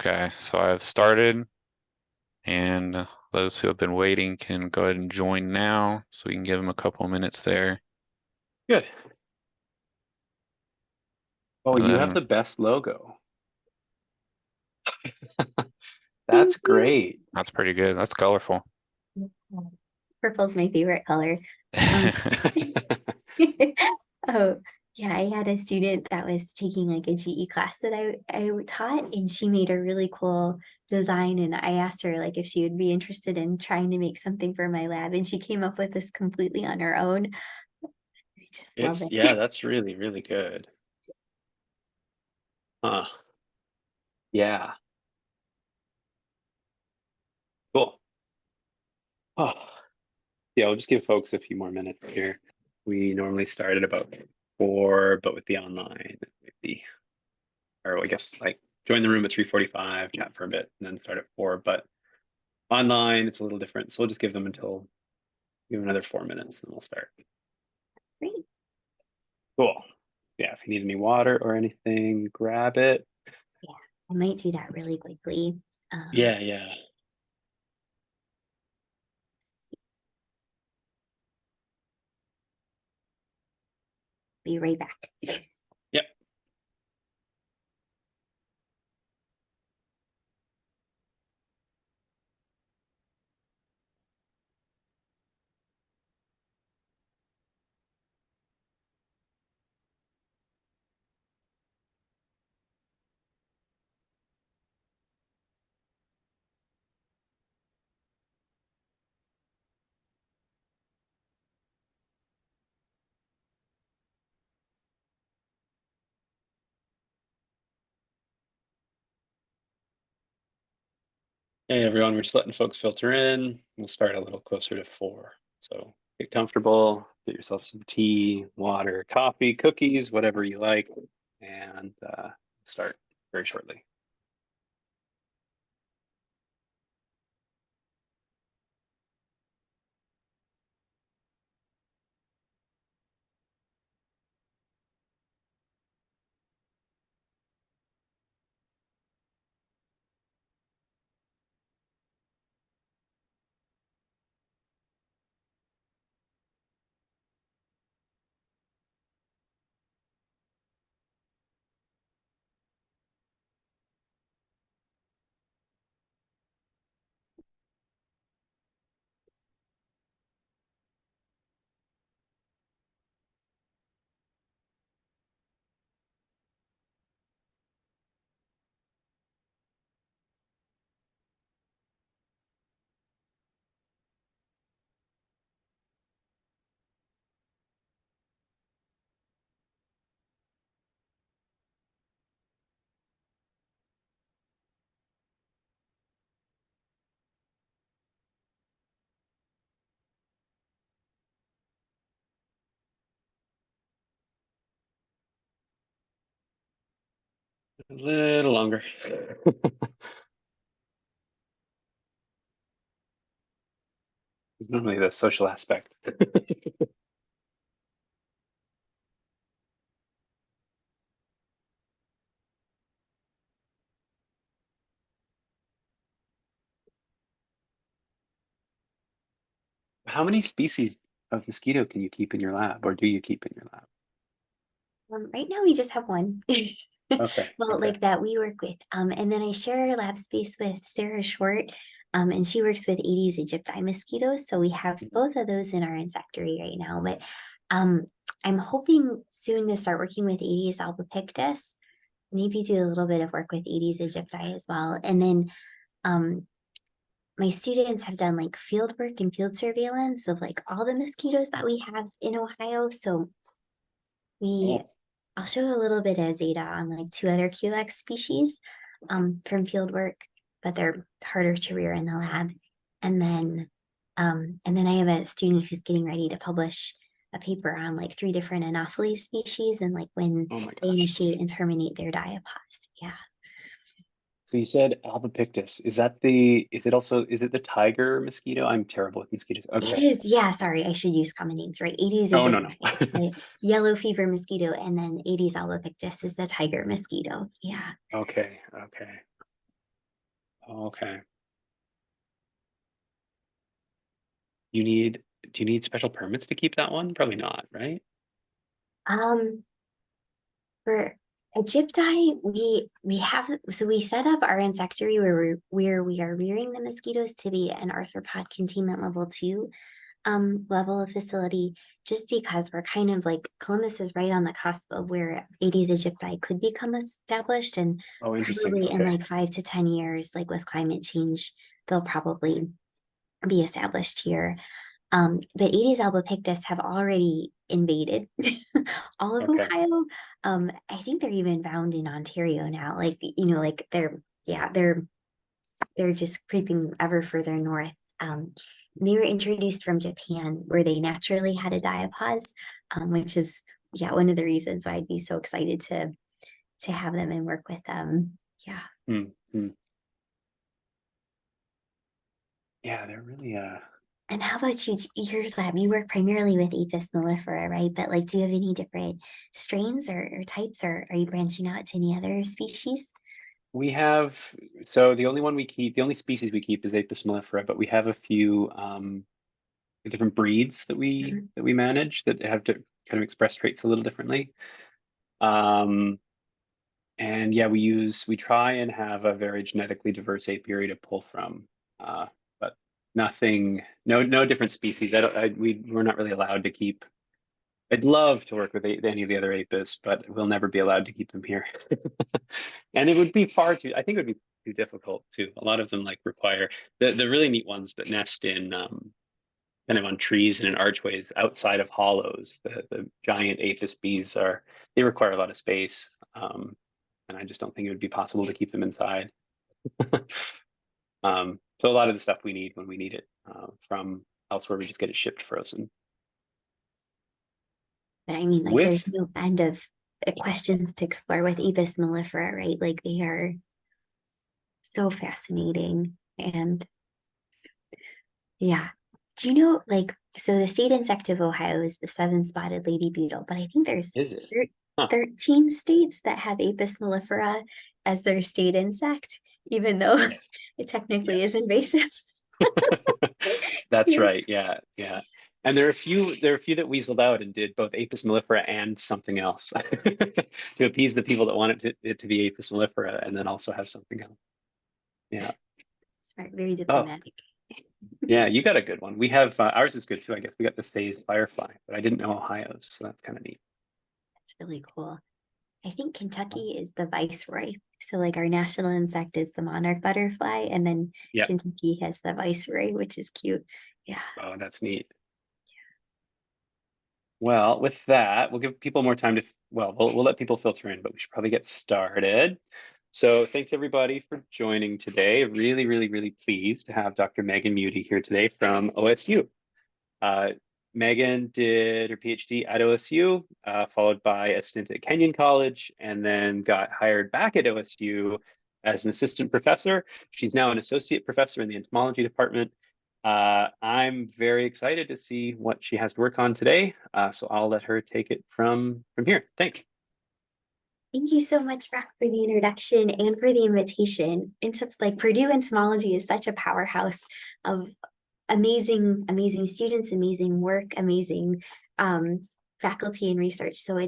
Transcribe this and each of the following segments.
Okay, so I've started, and those who have been waiting can go ahead and join now, so we can give them a couple minutes there. Good. Oh, And you have then the best logo. Thank That's you. great. that's pretty good. That's colorful. Purple's my favorite color. Um, oh, yeah, I had a student that was taking like a GE class that I taught, and she made a really cool design. And I asked her like if she would be interested in trying to make something for my lab, and she came up with this completely on her own. I just love Yeah, it. that's really, really good. Huh. Yeah. Cool. Oh, yeah, we'll just give folks a few more minutes here. We normally start at about 4, but with the online, maybe, or I guess like join the room at 3:45, chat for a bit, and then start at 4. But online, it's a little different. So we'll just give them another 4 minutes and we'll start. Great. Cool. Yeah, if you need any water or anything, grab it. Yeah, I might do that really quickly. Yeah. Be right back. Yep. Hey everyone, we're just letting folks filter in. We'll start a little closer to 4. So get comfortable, get yourself some tea, water, coffee, cookies, whatever you like, and start very shortly. A little longer. It's normally the social aspect. How many species of mosquito can you keep in your lab, or do you keep in your lab? Right now we just have one. Okay, Well, okay. like that we work with. And then I share lab space with Sarah Short. And she works with Aedes aegypti mosquitoes. So we have Mhm. both of those in our insectary right now. But um I'm hoping soon to start working with Aedes albopictus, maybe do a little bit of work with Aedes aegypti as well. And then um my students have done like field work and field surveillance of like all the mosquitoes that we have in Ohio. So we Oh, I'll show a little bit of data on like 2 other QX species from field work, but they're harder to rear in the lab. And then I have a student who's getting ready to publish a paper on like 3 different Anopheles species and like when oh my they gosh. initiate and terminate their diapause. Yeah. So you said albopictus. Is it the tiger mosquito? I'm terrible with mosquitoes. It Okay. is, yeah, sorry, I should use common names, right? Aedes Oh, no, aegypti no. is the yellow fever mosquito, and then Aedes albopictus is the tiger mosquito. Yeah. Okay, okay. Okay. Do you need special permits to keep that one? Probably not, right? Um, for Egypti, we have so we set up our insectary where we are rearing the mosquitoes to be an arthropod containment level 2 level of facility, just because we're kind of like Columbus is right on the cusp of where Aedes aegypti could become established, and Oh, interesting. probably in Okay. like 5 to 10 years, like with climate change, they'll probably be established here. But Aedes albopictus have already invaded all of Okay. Ohio. I think they're even found in Ontario now. Like, you know, like they're just creeping ever further north. They were introduced from Japan, where they naturally had a diapause, which is one of the reasons why I'd be so excited to have them and work with them. Yeah. Hmm. Yeah, they're really And how about you, your lab? You work primarily with Apis mellifera, right? But like, do you have any different strains or types, or are you branching out to any other species? we have, so the only one we keep, the only species we keep is Apis mellifera, but we have a few different breeds Mhm. that we manage that have to kind of express traits a little differently. Um, and yeah, we try and have a very genetically diverse apiary to pull from, but nothing, no different species. We're not really allowed to keep. I'd love to work with any of the other apis, but we'll never be allowed to keep them here. And it would be I think it would be too difficult too. A lot of them like require the really neat ones that nest in kind of on trees and in archways outside of hollows. The giant apis bees they require a lot of space. And I just don't think it would be possible to keep them inside. So a lot of the stuff we need when we need it from elsewhere, we just get it shipped frozen. But I mean, like, there's With no end of questions to explore with Apis mellifera, right? Like, they are so fascinating. And yeah. Do you know, like, so the state insect of Ohio is the seven-spotted lady beetle, but I think there's Is it? thir Huh. 13 states that have Apis mellifera as their state insect, even though Yes. it technically is Yes. invasive. That's Yeah. right. Yeah. Yeah. And there are a few that weaseled out and did both Apis mellifera and something else to appease the people that wanted it to be Apis mellifera and then also have something else. Yeah. Smart, very Oh, diplomatic. yeah. You got a good one. We have ours is good too. I guess we got the Say's firefly, but I didn't know Ohio's, so that's kind of neat. That's really cool. I think Kentucky is the viceroy. So like our national insect is the monarch butterfly, and then Yeah. Kentucky has the viceroy, which is cute. Yeah. Oh, that's neat. Well, with that, we'll give people more time to, well, we'll let people filter in, but we should probably get started. So thanks everybody for joining today. Really, really, really pleased to have Dr. Megan Meuti here today from OSU. Megan did her PhD at OSU, followed by a stint at Kenyon College, and then got hired back at OSU as an assistant professor. She's now an associate professor in the entomology department. I'm very excited to see what she has to work on today. So I'll let her take it from here. Thanks. Thank you so much, Rock, for the introduction and for the invitation. Into like Purdue entomology is such a powerhouse of amazing students, amazing work, amazing faculty and research. So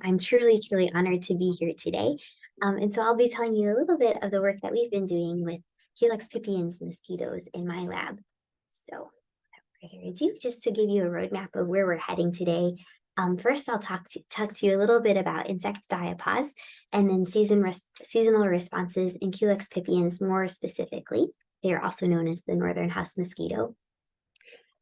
I'm truly honored to be here today. And so I'll be telling you a little bit of the work that we've been doing with Helix pipiens mosquitoes in my lab. So without further ado, just to give you a roadmap of where we're heading today. First, I'll talk to you a little bit about insect diapause, and then seasonal responses in Culex pipiens more specifically. They are also known as the northern house mosquito.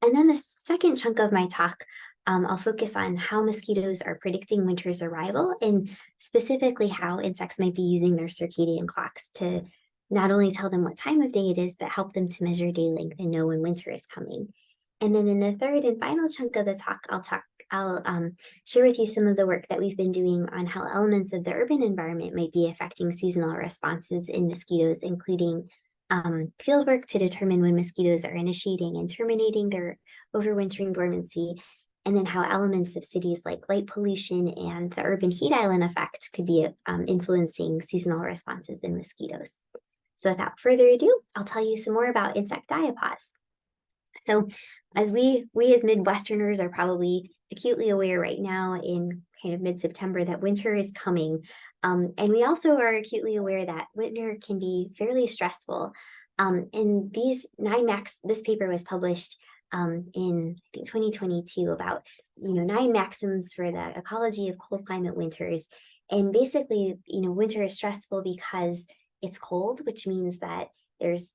And then the second chunk of my talk, I'll focus on how mosquitoes are predicting winter's arrival, and specifically how insects might be using their circadian clocks to not only tell them what time of day it is, but help them to measure day length and know when winter is coming. And then in the third and final chunk of the talk, I'll share with you some of the work that we've been doing on how elements of the urban environment might be affecting seasonal responses in mosquitoes, including field work to determine when mosquitoes are initiating and terminating their overwintering dormancy, and then how elements of cities like light pollution and the urban heat island effect could be influencing seasonal responses in mosquitoes. So without further ado, I'll tell you some more about insect diapause. So as we as Midwesterners are probably acutely aware right now in kind of mid-September that winter is coming. And we also are acutely aware that winter can be fairly stressful. And this paper was published in I think 2022 about 9 maxims for the ecology of cold climate winters. And basically, winter is stressful because it's cold, which means that it's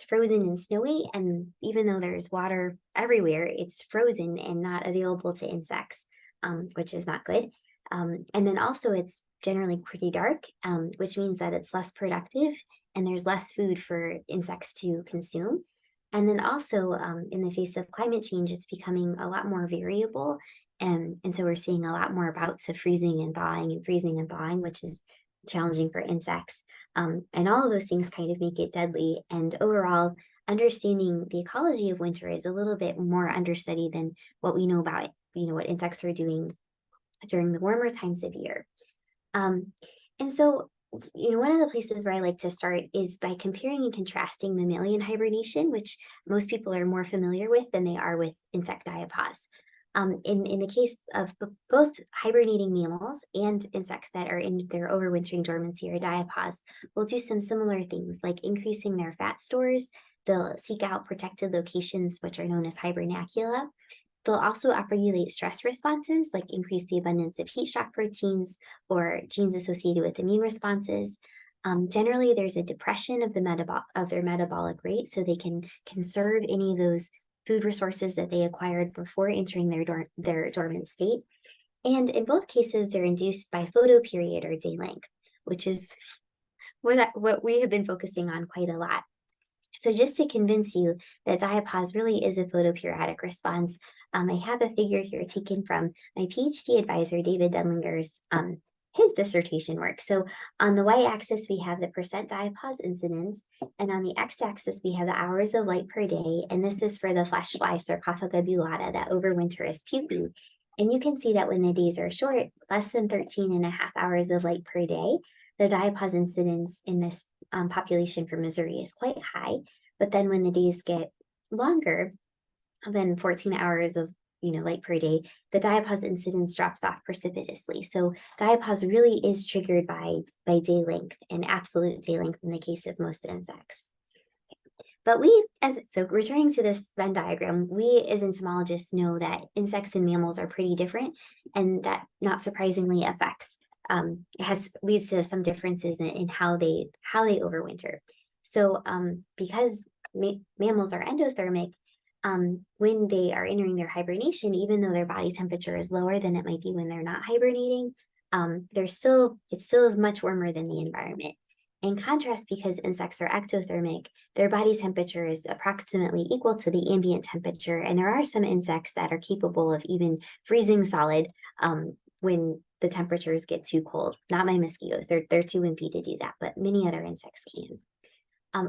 frozen and snowy, and even though there's water everywhere, it's frozen and not available to insects, which is not good. And then also it's generally pretty dark, which means that it's less productive and there's less food for insects to consume. And then also in the face of climate change, it's becoming a lot more variable. And so we're seeing a lot more bouts of freezing and thawing, which is challenging for insects. And all of those things kind of make it deadly. And overall, understanding the ecology of winter is a little bit more understudied than what we know about, what insects are doing during the warmer times of year. And so, one of the places where I like to start is by comparing and contrasting mammalian hibernation, which most people are more familiar with than they are with insect diapause. In the case of both hibernating mammals and insects that are in their overwintering dormancy or diapause, will do some similar things like increasing their fat stores. They'll seek out protected locations, which are known as hibernacula. They'll also upregulate stress responses, like increase the abundance of heat shock proteins or genes associated with immune responses. Generally, there's a depression of their metabolic rate, so they can conserve any of those food resources that they acquired before entering their dormant state. And in both cases, they're induced by photoperiod or day length, which is what we have been focusing on quite a lot. So just to convince you that diapause really is a photoperiodic response, I have a figure here taken from my PhD advisor, David Denlinger's his dissertation work. So on the y-axis, we have the percent diapause incidence, and on the x-axis, we have the hours of light per day, and this is for the flesh fly Sarcophaga bullata that overwinter as pupae. And you can see that when the days are short, less than 13.5 hours of light per day, the diapause incidence in this population for Missouri is quite high. But then when the days get longer than 14 hours of light per day, the diapause incidence drops off precipitously. So diapause really is triggered by day length and absolute day length in the case of most insects. But returning to this Venn diagram, we as entomologists know that insects and mammals are pretty different, and that not surprisingly leads to some differences in how they overwinter. So because mammals are endothermic, when they are entering their hibernation, even though their body temperature is lower than it might be when they're not hibernating, it still is much warmer than the environment. In contrast, because insects are ectothermic, their body temperature is approximately equal to the ambient temperature, and there are some insects that are capable of even freezing solid when the temperatures get too cold. Not my mosquitoes; they're too wimpy to do that, but many other insects can.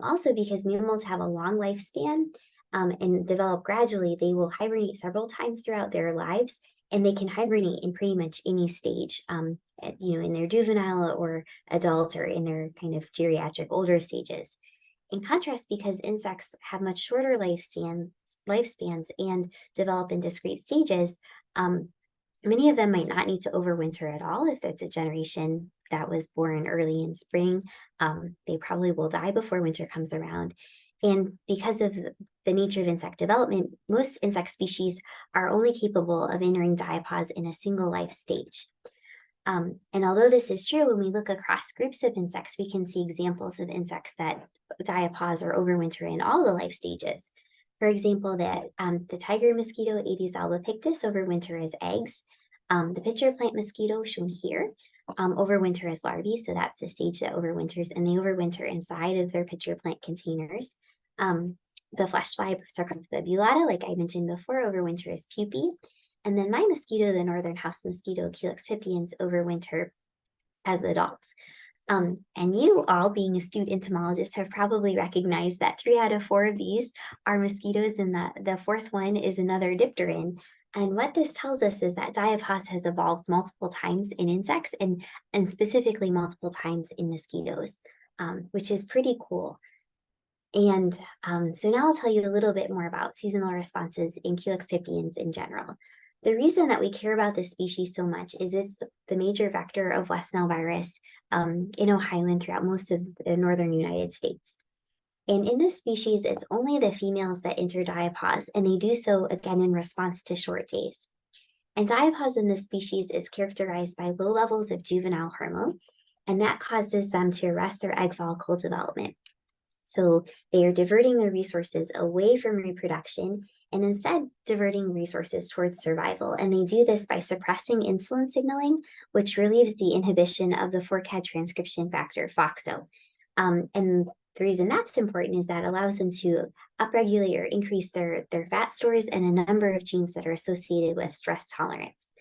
Also, because mammals have a long lifespan and develop gradually, they will hibernate several times throughout their lives, and they can hibernate in pretty much any stage, in their juvenile or adult or in their kind of geriatric older stages. In contrast, because insects have much shorter lifespans and develop in discrete stages, many of them might not need to overwinter at all. If it's a generation that was born early in spring, they probably will die before winter comes around. And because of the nature of insect development, most insect species are only capable of entering diapause in a single life stage. And although this is true, when we look across groups of insects, we can see examples of insects that diapause or overwinter in all the life stages. For example, the tiger mosquito, Aedes albopictus, overwinter as eggs. The pitcher plant mosquito, shown here, overwinter as larvae, so that's the stage that overwinters, and they overwinter inside of their pitcher plant containers. The flesh fly Sarcophaga bullata, like I mentioned before, overwinter as pupae. And then my mosquito, the northern house mosquito, Culex pipiens, overwinter as adults. And you all, being astute entomologists, have probably recognized that 3 out of 4 of these are mosquitoes, and the fourth one is another dipteran. And what this tells us is that diapause has evolved multiple times in insects and specifically multiple times in mosquitoes. which is pretty cool. And so now I'll tell you a little bit more about seasonal responses in Culex pipiens in general. The reason that we care about this species so much is it's the major vector of West Nile virus in Ohio and throughout most of the northern United States. And in this species, it's only the females that enter diapause, and they do so again in response to short days. And diapause in this species is characterized by low levels of juvenile hormone, and that causes them to arrest their egg follicle development. So they are diverting their resources away from reproduction and instead diverting resources towards survival. And they do this by suppressing insulin signaling, which relieves the inhibition of the FORCAD transcription factor, FOXO. And the reason that's important is that allows them to upregulate or increase their fat stores and a number of genes that are associated with stress tolerance.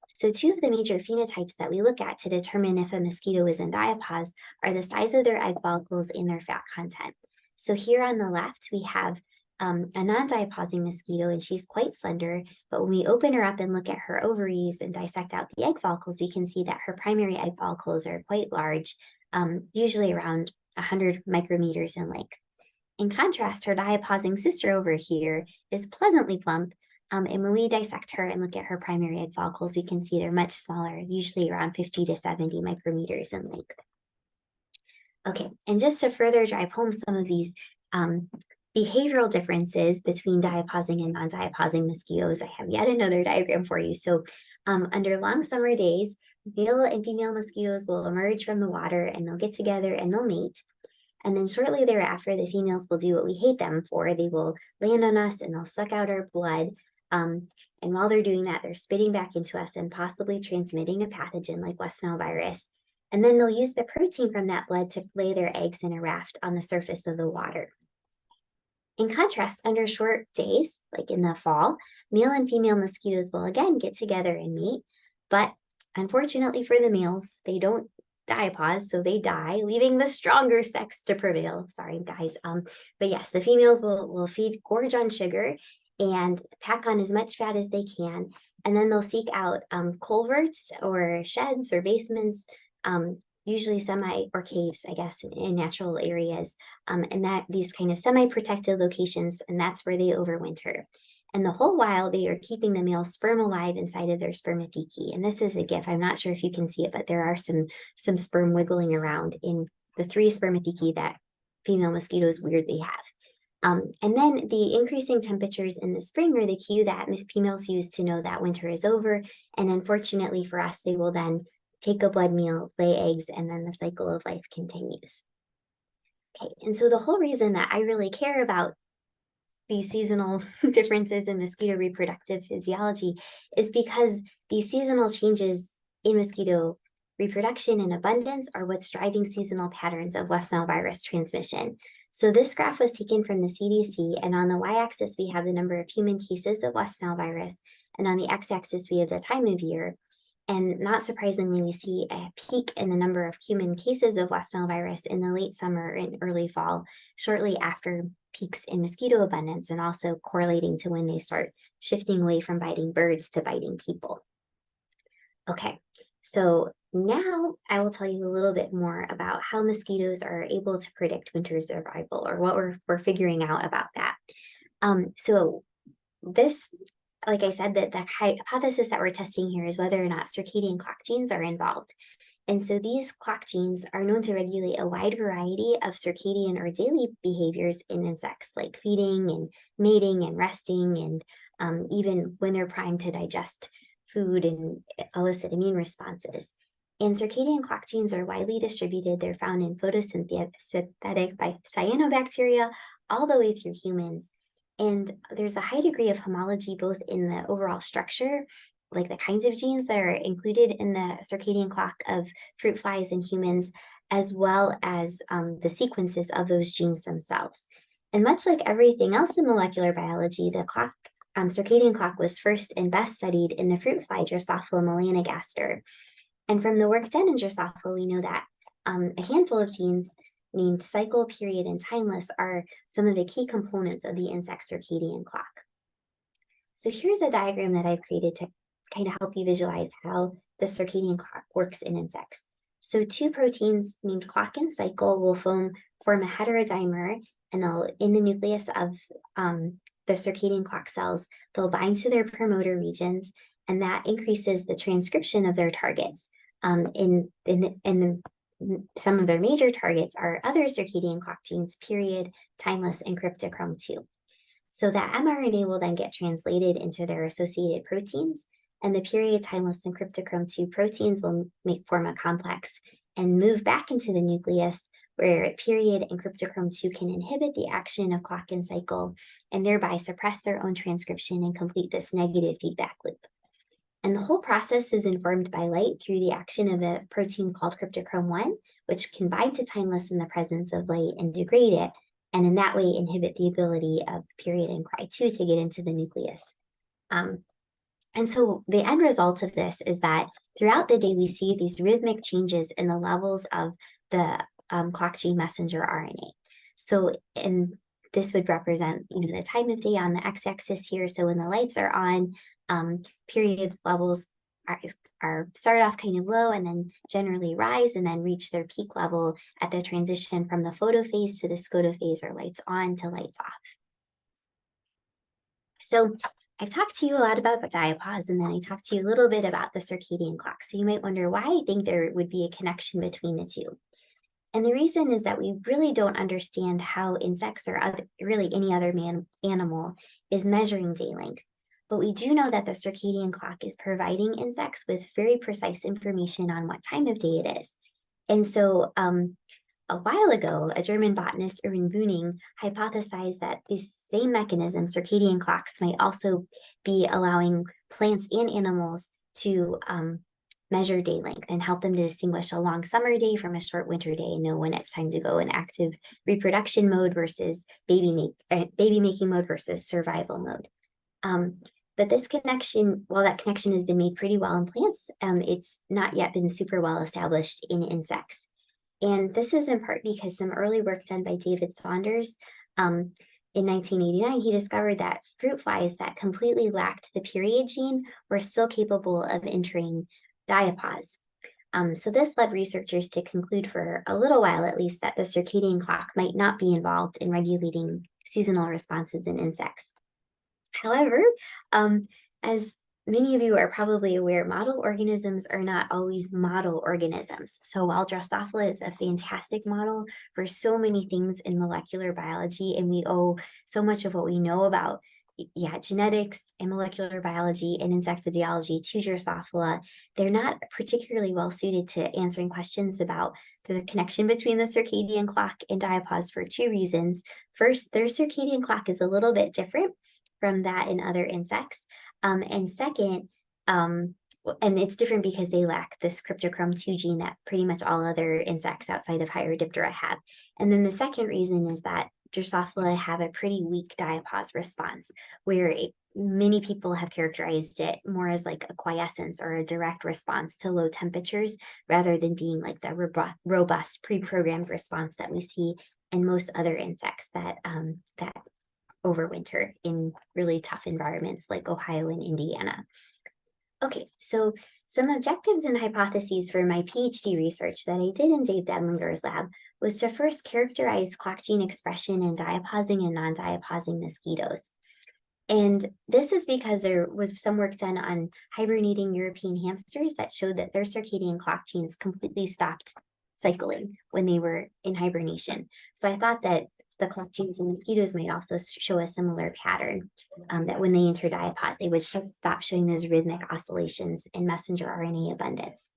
So two of the major phenotypes that we look at to determine if a mosquito is in diapause are the size of their egg follicles and their fat content. So here on the left, we have a non-diapausing mosquito, and she's quite slender, but when we open her up and look at her ovaries and dissect out the egg follicles, we can see that her primary egg follicles are quite large, usually around 100 micrometers in length. In contrast, her diapausing sister over here is pleasantly plump, and when we dissect her and look at her primary egg follicles, we can see they're much smaller, usually around 50 to 70 micrometers in length. Okay, and just to further drive home some of these behavioral differences between diapausing and non-diapausing mosquitoes, I have yet another diagram for you. So under long summer days, male and female mosquitoes will emerge from the water and they'll get together and they'll mate. And then shortly thereafter, the females will do what we hate them for. They will land on us and they'll suck out our blood. And while they're doing that, they're spitting back into us and possibly transmitting a pathogen like West Nile virus. And then they'll use the protein from that blood to lay their eggs in a raft on the surface of the water. In contrast, under short days, like in the fall, male and female mosquitoes will again get together and mate. But unfortunately for the males, they don't diapause, so they die, leaving the stronger sex to prevail. Sorry, guys. But yes, the females will feed, gorge on sugar, and pack on as much fat as they can. And then they'll seek out culverts or sheds or basements, usually semi or caves, I guess, in natural areas, and that these kind of semi-protected locations, and that's where they overwinter. And the whole while they are keeping the male sperm alive inside of their spermathecae. And this is a GIF. I'm not sure if you can see it, but there are some sperm wiggling around in the 3 spermathecae that female mosquitoes weirdly have. And then the increasing temperatures in the spring are the cue that females use to know that winter is over. And unfortunately for us, they will then take a blood meal, lay eggs, and then the cycle of life continues. Okay, and so the whole reason that I really care about these seasonal differences in mosquito reproductive physiology is because these seasonal changes in mosquito reproduction and abundance are what's driving seasonal patterns of West Nile virus transmission. So this graph was taken from the CDC, and on the y-axis we have the number of human cases of West Nile virus, and on the x-axis we have the time of year. And not surprisingly, we see a peak in the number of human cases of West Nile virus in the late summer and early fall, shortly after peaks in mosquito abundance, and also correlating to when they start shifting away from biting birds to biting people. Okay, so now I will tell you a little bit more about how mosquitoes are able to predict winter survival, or what we're figuring out about that. So this, like I said, that the hypothesis that we're testing here is whether or not circadian clock genes are involved. And so these clock genes are known to regulate a wide variety of circadian or daily behaviors in insects, like feeding and mating and resting, and even when they're primed to digest food and elicit immune responses. And circadian clock genes are widely distributed. They're found in photosynthetic by cyanobacteria all the way through humans. And there's a high degree of homology both in the overall structure, like the kinds of genes that are included in the circadian clock of fruit flies and humans, as well as the sequences of those genes themselves. And much like everything else in molecular biology, the circadian clock was first and best studied in the fruit fly Drosophila melanogaster. And from the work done in Drosophila, we know that a handful of genes named cycle, period, and timeless are some of the key components of the insect circadian clock. So here's a diagram that I've created to kind of help you visualize how the circadian clock works in insects. So two proteins named clock and cycle will form a heterodimer, and they'll, in the nucleus of the circadian clock cells, they'll bind to their promoter regions, and that increases the transcription of their targets. Some of their major targets are other circadian clock genes, period, timeless, and cryptochrome 2. So that mRNA will then get translated into their associated proteins, and the period, timeless, and cryptochrome 2 proteins will form a complex and move back into the nucleus, where period and cryptochrome 2 can inhibit the action of clock and cycle and thereby suppress their own transcription and complete this negative feedback loop. And the whole process is informed by light through the action of a protein called cryptochrome 1, which can bind to timeless in the presence of light and degrade it, and in that way inhibit the ability of period and cry2 to get into the nucleus. And so the end result of this is that throughout the day, we see these rhythmic changes in the levels of the clock gene messenger RNA. So this would represent, the time of day on the x-axis here. So when the lights are on, period levels are start off kind of low and then generally rise and then reach their peak level at the transition from the photophase to the scotophase, or lights on to lights off. So I've talked to you a lot about diapause, and then I talked to you a little bit about the circadian clock. So you might wonder why I think there would be a connection between the two. And the reason is that we really don't understand how insects or really any other animal is measuring day length. But we do know that the circadian clock is providing insects with very precise information on what time of day it is. And so a while ago, a German botanist, Erwin Bühning, hypothesized that these same mechanisms, circadian clocks, might also be allowing plants and animals to measure day length and help them to distinguish a long summer day from a short winter day and know when it's time to go in active reproduction mode versus baby making mode versus survival mode. But this connection, while that connection has been made pretty well in plants, it's not yet been super well established in insects. And this is in part because some early work done by David Saunders in 1989, he discovered that fruit flies that completely lacked the period gene were still capable of entering diapause. So this led researchers to conclude for a little while at least that the circadian clock might not be involved in regulating seasonal responses in insects. However, as many of you are probably aware, model organisms are not always model organisms. So while Drosophila is a fantastic model for so many things in molecular biology, and we owe so much of what we know about genetics and molecular biology and insect physiology to Drosophila, they're not particularly well suited to answering questions about the connection between the circadian clock and diapause for two reasons. First, their circadian clock is a little bit different from that in other insects. And second, and it's different because they lack this cryptochrome 2 gene that pretty much all other insects outside of Hyrodiptera have. And then the second reason is that Drosophila have a pretty weak diapause response, where many people have characterized it more as like a quiescence or a direct response to low temperatures, rather than being like the robust pre-programmed response that we see in most other insects that overwinter in really tough environments like Ohio and Indiana. Okay, so some objectives and hypotheses for my PhD research that I did in Dave Dedlinger's lab was to first characterize clock gene expression in diapausing and non-diapausing mosquitoes. And this is because there was some work done on hibernating European hamsters that showed that their circadian clock genes completely stopped cycling when they were in hibernation. So I thought that the clock genes in mosquitoes might also show a similar pattern, that when they enter diapause, they would stop showing those rhythmic oscillations in messenger RNA abundance.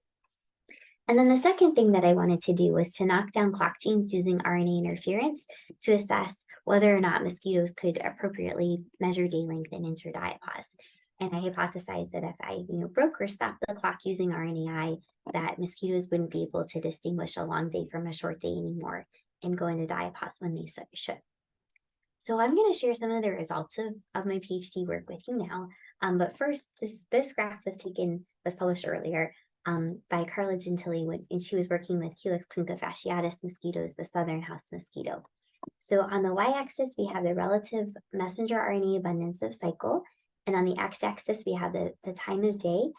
And then the second thing that I wanted to do was to knock down clock genes using RNA interference to assess whether or not mosquitoes could appropriately measure day length and enter diapause. And I hypothesized that if I broke or stopped the clock using RNAi, that mosquitoes wouldn't be able to distinguish a long day from a short day anymore and go into diapause when they should. So I'm going to share some of the results of my PhD work with you now. But first, this graph was published earlier by Carla Gentili when she was working with Culex clinica fasciatus mosquitoes, the southern house mosquito. So on the y-axis, we have the relative messenger RNA abundance of cycle. And on the x-axis, we have the time of day.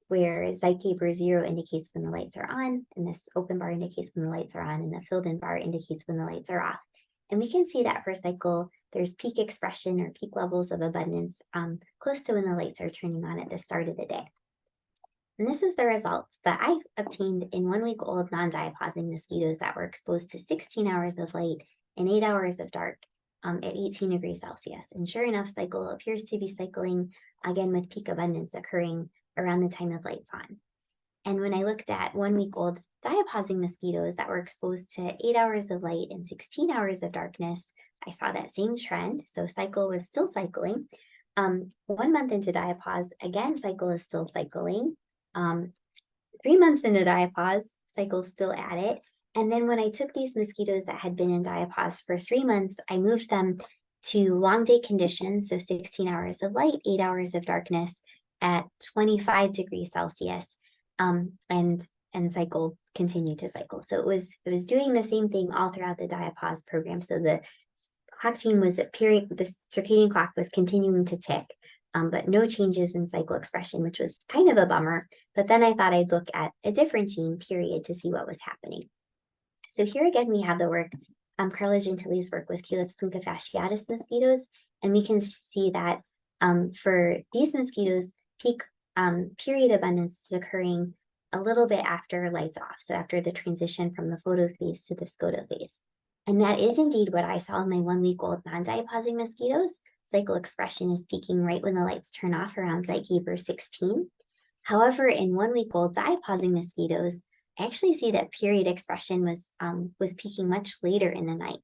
where Zeitgeber 0 indicates when the lights are on, and this open bar indicates when the lights are on, and the filled-in bar indicates when the lights are off. And we can see that per cycle, there's peak expression or peak levels of abundance close to when the lights are turning on at the start of the day. And this is the results that I obtained in 1-week-old non-diapausing mosquitoes that were exposed to 16 hours of light and 8 hours of dark at 18 degrees Celsius. And sure enough, cycle appears to be cycling again with peak abundance occurring around the time of lights on. And when I looked at 1-week-old diapausing mosquitoes that were exposed to 8 hours of light and 16 hours of darkness, I saw that same trend. So cycle was still cycling. 1 month into diapause, again, cycle is still cycling. 3 months into diapause, cycle's still at it. And then when I took these mosquitoes that had been in diapause for 3 months, I moved them to long day conditions, so 16 hours of light, 8 hours of darkness at 25 degrees Celsius, and cycle continued to cycle. So it was doing the same thing all throughout the diapause program. So the clock gene was the circadian clock was continuing to tick. But no changes in cycle expression, which was kind of a bummer. But then I thought I'd look at a different gene, period, to see what was happening. So here again, we have the work, Carla Gentili's work with Culex punca fasciatus mosquitoes. And we can see that for these mosquitoes, peak period abundance is occurring a little bit after lights off. So after the transition from the photophase to the scotophase. And that is indeed what I saw in my 1-week-old non-diapausing mosquitoes. Cycle expression is peaking right when the lights turn off around Zeitgeber 16. However, in 1-week-old diapausing mosquitoes, I actually see that period expression was peaking much later in the night,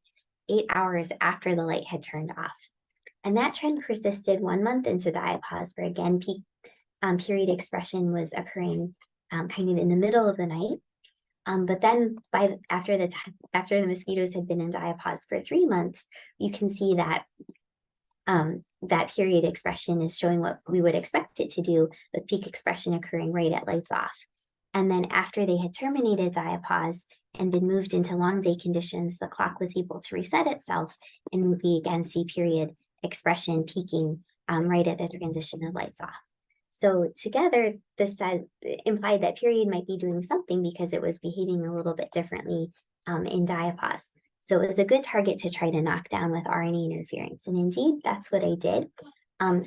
8 hours after the light had turned off. And that trend persisted 1 month into diapause, where again, peak period expression was occurring kind of in the middle of the night. But then after the mosquitoes had been in diapause for 3 months, you can see that that period expression is showing what we would expect it to do, with peak expression occurring right at lights off. And then after they had terminated diapause and been moved into long day conditions, the clock was able to reset itself, and we again see period expression peaking right at the transition of lights off. So together, this implied that period might be doing something because it was behaving a little bit differently in diapause. So it was a good target to try to knock down with RNA interference. And indeed, that's what I did.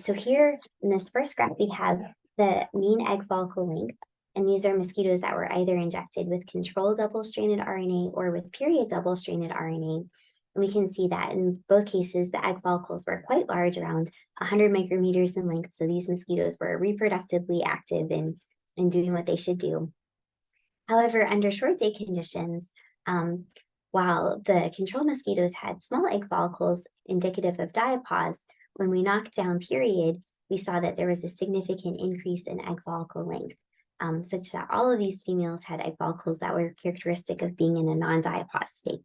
So here in this first graph, we have the mean egg follicle length. And these are mosquitoes that were either injected with control double-stranded RNA or with period double-stranded RNA. And we can see that in both cases, the egg follicles were quite large, around 100 micrometers in length. So these mosquitoes were reproductively active and doing what they should do. However, under short day conditions, while the control mosquitoes had small egg follicles indicative of diapause, when we knocked down period, we saw that there was a significant increase in egg follicle length, such that all of these females had egg follicles that were characteristic of being in a non-diapause state.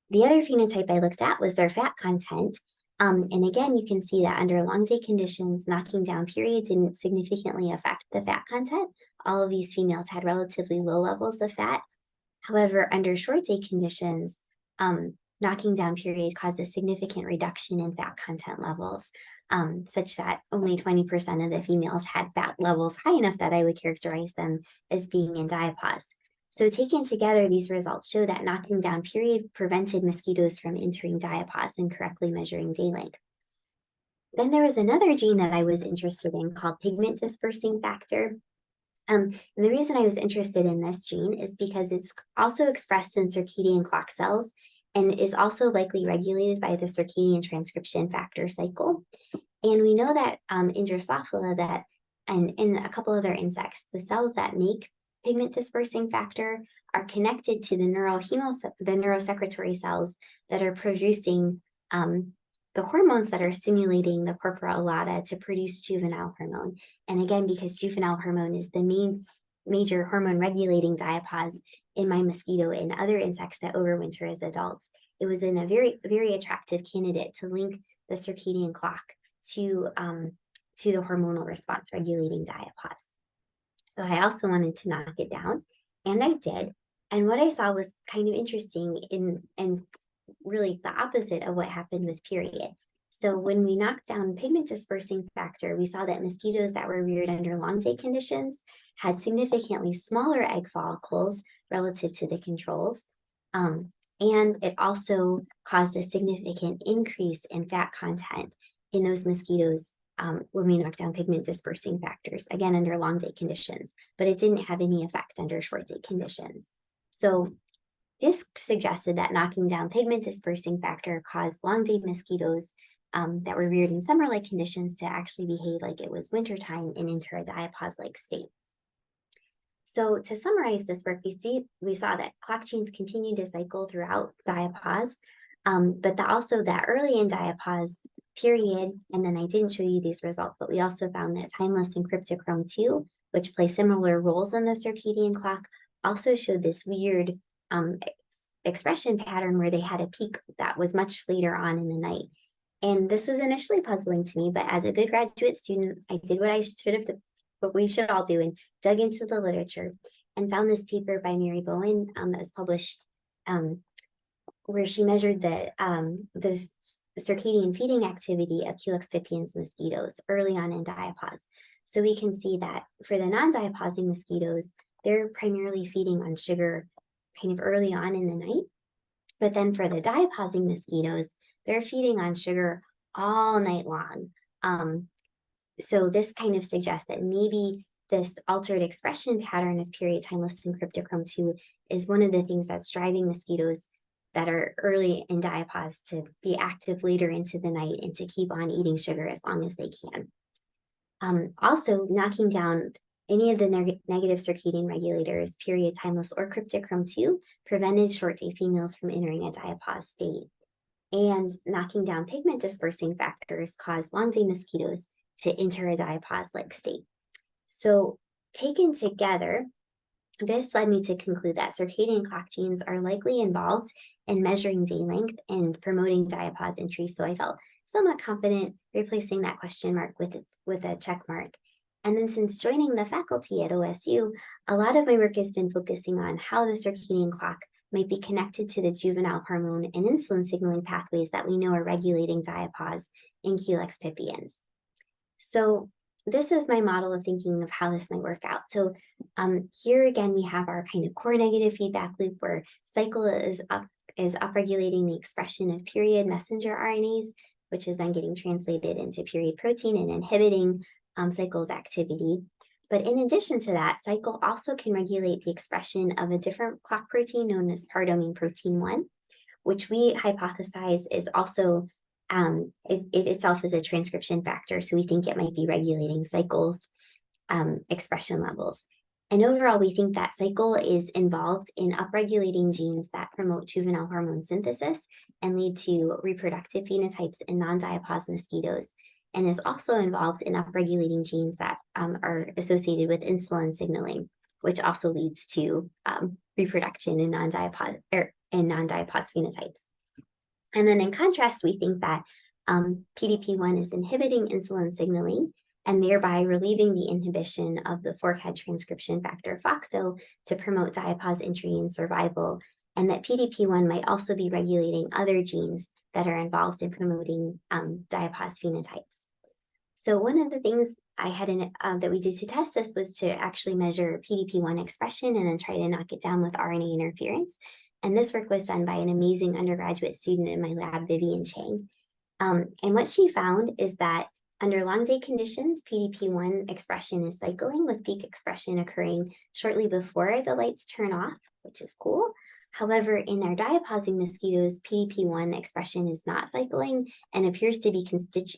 The other phenotype I looked at was their fat content. And again, you can see that under long day conditions, knocking down period didn't significantly affect the fat content. All of these females had relatively low levels of fat. However, under short day conditions, knocking down period caused a significant reduction in fat content levels, such that only 20% of the females had fat levels high enough that I would characterize them as being in diapause. So taken together, these results show that knocking down period prevented mosquitoes from entering diapause and correctly measuring day length. Then there was another gene that I was interested in called pigment dispersing factor. And the reason I was interested in this gene is because it's also expressed in circadian clock cells and is also likely regulated by the circadian transcription factor cycle. And we know that in Drosophila and in a couple other insects, the cells that make pigment dispersing factor are connected to the neurosecretory cells that are producing the hormones that are stimulating the corpora allata to produce juvenile hormone. And again, because juvenile hormone is the major hormone regulating diapause in my mosquito and other insects that overwinter as adults, it was a very, very attractive candidate to link the circadian clock to the hormonal response regulating diapause. So I also wanted to knock it down, and I did. And what I saw was kind of interesting and really the opposite of what happened with period. So when we knocked down pigment dispersing factor, we saw that mosquitoes that were reared under long day conditions had significantly smaller egg follicles relative to the controls. And it also caused a significant increase in fat content in those mosquitoes when we knocked down pigment dispersing factors, again, under long day conditions, but it didn't have any effect under short day conditions. So this suggested that knocking down pigment dispersing factor caused long day mosquitoes that were reared in summer-like conditions to actually behave like it was wintertime and enter a diapause-like state. So to summarize this work, we saw that clock genes continue to cycle throughout diapause, but also that early in diapause period, and then I didn't show you these results, but we also found that timeless and cryptochrome 2, which play similar roles in the circadian clock, also showed this weird expression pattern where they had a peak that was much later on in the night. And this was initially puzzling to me, but as a good graduate student, I did what I should have done, what we should all do, and dug into the literature and found this paper by Mary Bowen that was published where she measured the circadian feeding activity of Culex pipiens mosquitoes early on in diapause. So we can see that for the non-diapausing mosquitoes, they're primarily feeding on sugar kind of early on in the night. But then for the diapausing mosquitoes, they're feeding on sugar all night long. So this kind of suggests that maybe this altered expression pattern of period timeless and cryptochrome 2 is one of the things that's driving mosquitoes that are early in diapause to be active later into the night and to keep on eating sugar as long as they can. Also, knocking down any of the negative circadian regulators, period timeless or cryptochrome 2, prevented short day females from entering a diapause state. And knocking down pigment dispersing factors caused long day mosquitoes to enter a diapause-like state. So taken together, this led me to conclude that circadian clock genes are likely involved in measuring day length and promoting diapause entry. So I felt somewhat confident replacing that question mark with a check mark. And then since joining the faculty at OSU, a lot of my work has been focusing on how the circadian clock might be connected to the juvenile hormone and insulin signaling pathways that we know are regulating diapause in Culex pipiens. So this is my model of thinking of how this might work out. So here again, we have our kind of core negative feedback loop where cycle is upregulating the expression of period messenger RNAs, which is then getting translated into period protein and inhibiting cycle's activity. But in addition to that, cycle also can regulate the expression of a different clock protein known as pardomine protein 1, which we hypothesize is also it itself is a transcription factor. So we think it might be regulating cycle's expression levels. And overall, we think that cycle is involved in upregulating genes that promote juvenile hormone synthesis and lead to reproductive phenotypes in non-diapause mosquitoes, and is also involved in upregulating genes that are associated with insulin signaling, which also leads to reproduction in non-diapause phenotypes. And then in contrast, we think that PDP1 is inhibiting insulin signaling and thereby relieving the inhibition of the fork head transcription factor FOXO to promote diapause entry and survival, and that PDP1 might also be regulating other genes that are involved in promoting diapause phenotypes. So one of the things I had that we did to test this was to actually measure PDP1 expression and then try to knock it down with RNA interference. And this work was done by an amazing undergraduate student in my lab, Vivian Chang. And what she found is that under long day conditions, PDP1 expression is cycling with peak expression occurring shortly before the lights turn off, which is cool. However, in our diapausing mosquitoes, PDP1 expression is not cycling and appears to be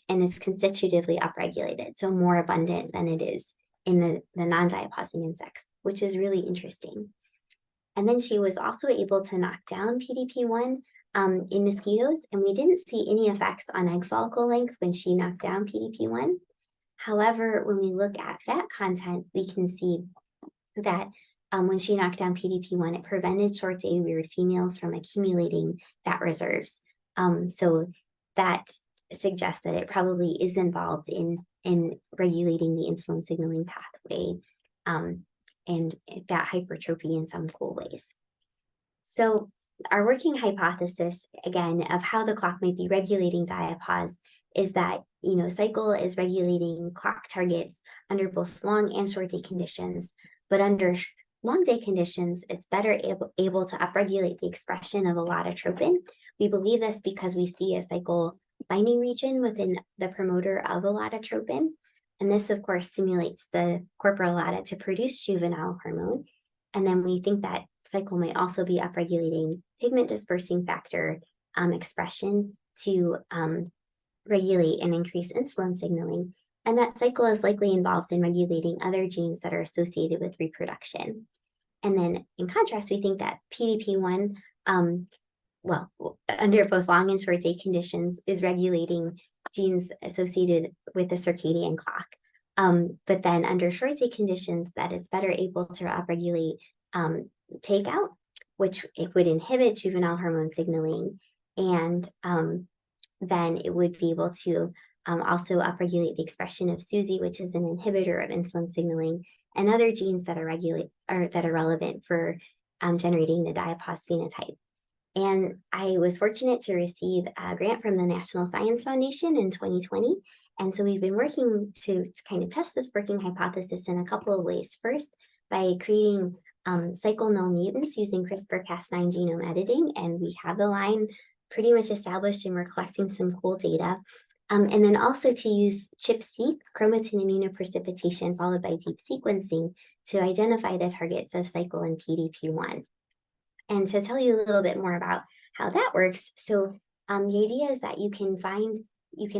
is constitutively upregulated, so more abundant than it is in the non-diapausing insects, which is really interesting. And then she was also able to knock down PDP1 in mosquitoes, and we didn't see any effects on egg follicle length when she knocked down PDP1. However, when we look at fat content, we can see that when she knocked down PDP1, it prevented short day reared females from accumulating fat reserves. So that suggests that it probably is involved in regulating the insulin signaling pathway and fat hypertrophy in some cool ways. So our working hypothesis, again, of how the clock might be regulating diapause is that, cycle is regulating clock targets under both long and short day conditions, but under long day conditions, it's better able to upregulate the expression of allotatropin. We believe this because we see a cycle binding region within the promoter of allotatropin. And this, of course, stimulates the corporalata to produce juvenile hormone. And then we think that cycle might also be upregulating pigment dispersing factor expression to regulate and increase insulin signaling. And that cycle is likely involved in regulating other genes that are associated with reproduction. And then in contrast, we think that PDP1, under both long and short day conditions, is regulating genes associated with the circadian clock. But then under short day conditions, that it's better able to upregulate takeout, which it would inhibit juvenile hormone signaling. And then it would be able to also upregulate the expression of SUSI, which is an inhibitor of insulin signaling, and other genes that are relevant for generating the diapause phenotype. And I was fortunate to receive a grant from the National Science Foundation in 2020. And so we've been working to kind of test this working hypothesis in a couple of ways. First, by creating cycle null mutants using CRISPR-Cas9 genome editing, and we have the line pretty much established, and we're collecting some cool data. And then also to use ChIP-seq, chromatin immunoprecipitation followed by deep sequencing, to identify the targets of cycle and PDP1. And to tell you a little bit more about how that works, so the idea is that you can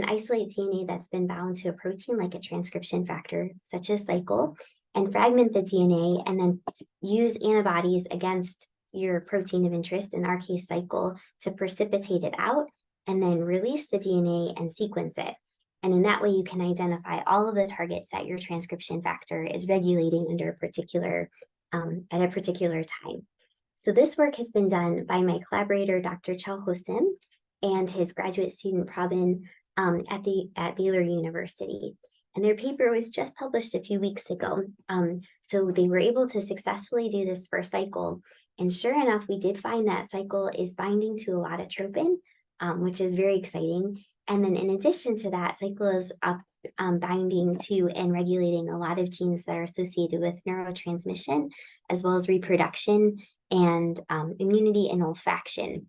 isolate DNA that's been bound to a protein like a transcription factor, such as cycle, and fragment the DNA and then use antibodies against your protein of interest, in our case cycle, to precipitate it out and then release the DNA and sequence it. And in that way, you can identify all of the targets that your transcription factor is regulating under at a particular time. So this work has been done by my collaborator, Dr. Chao-Ho Sim, and his graduate student, Prabin, at Baylor University. And their paper was just published a few weeks ago. So they were able to successfully do this for cycle. And sure enough, we did find that cycle is binding to allotatropin, which is very exciting. And then in addition to that, cycle is binding to and regulating a lot of genes that are associated with neurotransmission, as well as reproduction and immunity and olfaction.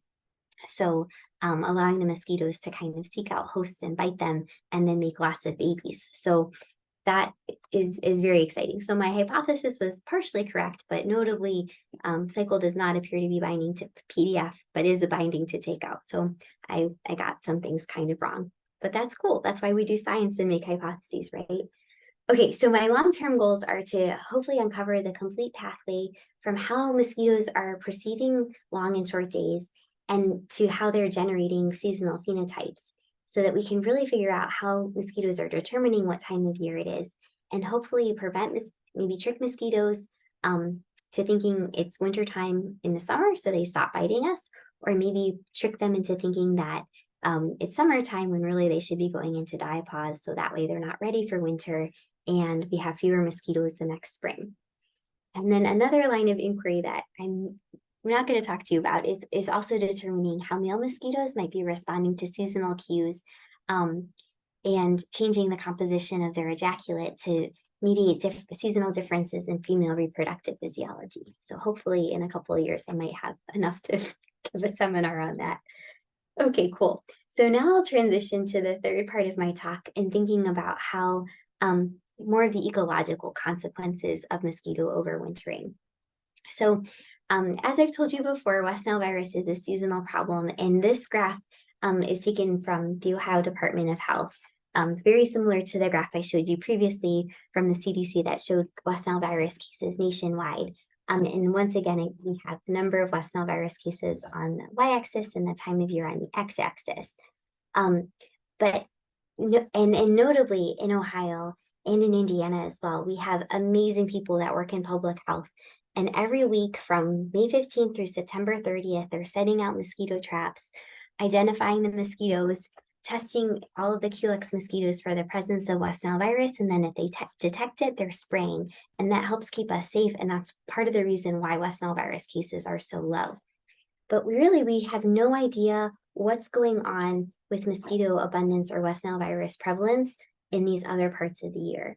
So allowing the mosquitoes to kind of seek out hosts and bite them and then make lots of babies. So that is very exciting. So my hypothesis was partially correct, but notably cycle does not appear to be binding to PDF, but is a binding to takeout. So I got some things kind of wrong, but that's cool. That's why we do science and make hypotheses, right? Okay, so my long-term goals are to hopefully uncover the complete pathway from how mosquitoes are perceiving long and short days and to how they're generating seasonal phenotypes, so that we can really figure out how mosquitoes are determining what time of year it is, and hopefully prevent maybe trick mosquitoes to thinking it's wintertime in the summer, so they stop biting us, or maybe trick them into thinking that it's summertime when really they should be going into diapause, so that way they're not ready for winter and we have fewer mosquitoes the next spring. And then another line of inquiry that I'm not going to talk to you about is also determining how male mosquitoes might be responding to seasonal cues and changing the composition of their ejaculate to mediate seasonal differences in female reproductive physiology. So hopefully in a couple of years, I might have enough to give a seminar on that. Okay, cool. So now I'll transition to the third part of my talk and thinking about how more of the ecological consequences of mosquito overwintering. So as I've told you before, West Nile virus is a seasonal problem, and this graph is taken from the Ohio Department of Health, very similar to the graph I showed you previously from the CDC that showed West Nile virus cases nationwide. And once again, we have the number of West Nile virus cases on the y-axis and the time of year on the x-axis. But notably in Ohio and in Indiana as well, we have amazing people that work in public health. And every week from May 15th through September 30th, they're setting out mosquito traps, identifying the mosquitoes, testing all of the Culex mosquitoes for the presence of West Nile virus. And then if they detect it, they're spraying. And that helps keep us safe. And that's part of the reason why West Nile virus cases are so low. But we have no idea what's going on with mosquito abundance or West Nile virus prevalence in these other parts of the year.